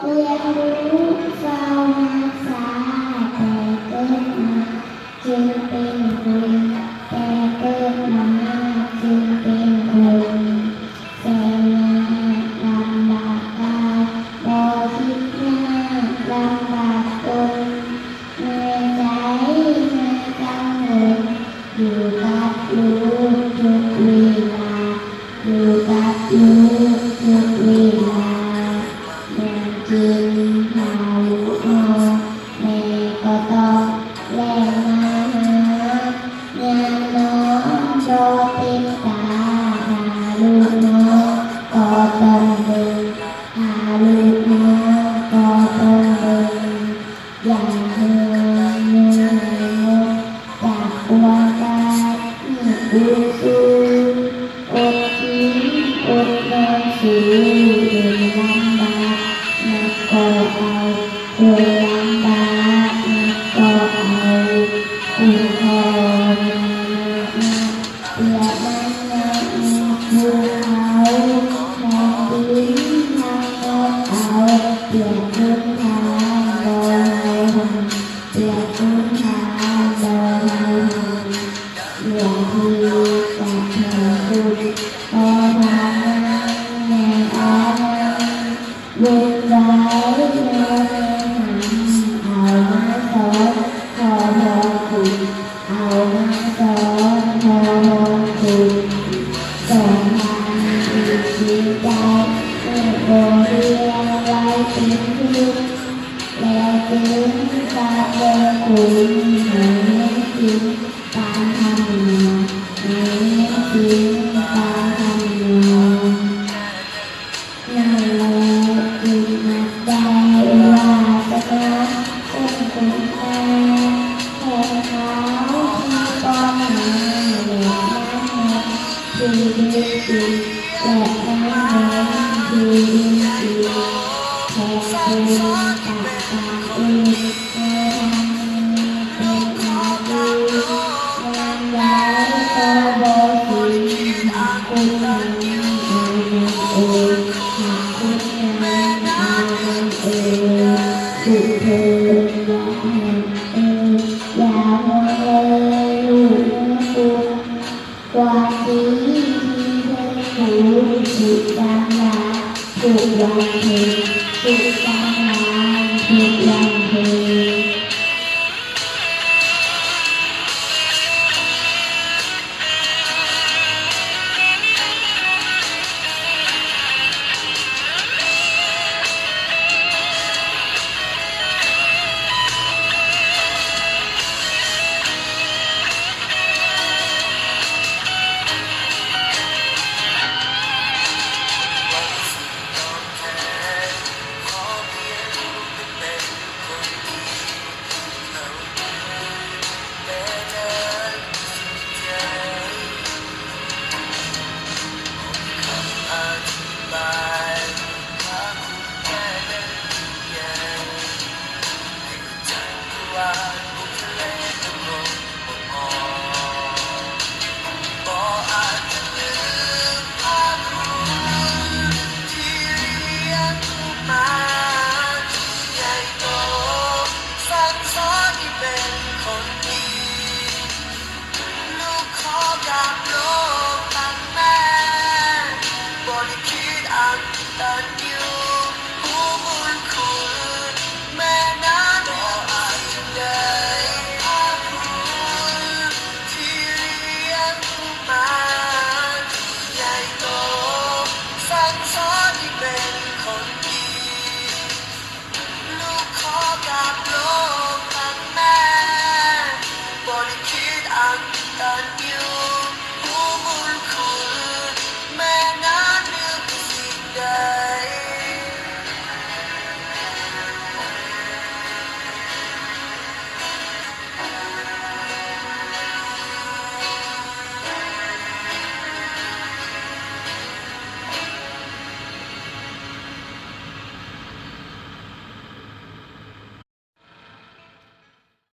เรียนรู้เฝ้ารักษาแต่เกิดมาจึงเป็นคนแต่เกิดมาจึงเป็นคนแสนลำบากกายบ่คิดหน้าลำบากตนเหนื่อยใจไม่กังวลอยู่กับลูกทุกเวลาอยู่กับลูกทุกเวลาแม่กินข้าวนอนแม่ก็ต้องแล่มาหางานน้องโชว์เต็มตาหาลูกน้องก็ต้องเดินหาลูกน้องก็ต้องเดินอย่างเดินเนื้อจากหัวใจนี่ดูสูอดกินอดนอนสู้เดินลำบากนักก็เอาคนลำบากนักก็เอาคุณพ่อเปียกมันนักภูเขาแผ่นดินทางโน้นเอาเปียกพื้นทางโดนเอาเปียกพื้นทางโดนเอาเปียกที่จะแผ่นดินโดนเอาแม่เอาวุ่นวายแม่เอามาสอนขอพรคุณเอามาสอนขอพรคุณสอนทางที่ดีใจเมื่อโบเรียนไว้เป็นทุกแล้วจึงจะเดินคุณให้จริงตามธรรมะให้จริงตามธรรมะนั่นแหละจึงนับได้ว่าจะเป็นคนแท้แค่เขาที่ต้องหาแหลกนั้นที่ดีจริงแหลกนั้นที่ดีจริงแค่คุณตัดตาเองให้ทำเป็นอาดีงานใหญ่ก็บ่สิคุณงานเองหากคุณงานเองสุดเธออย่ามัวเลยลูกคุณกว่าที่เธอรู้สุดจังหวะทุกวันเธอสุดจังหวะทุก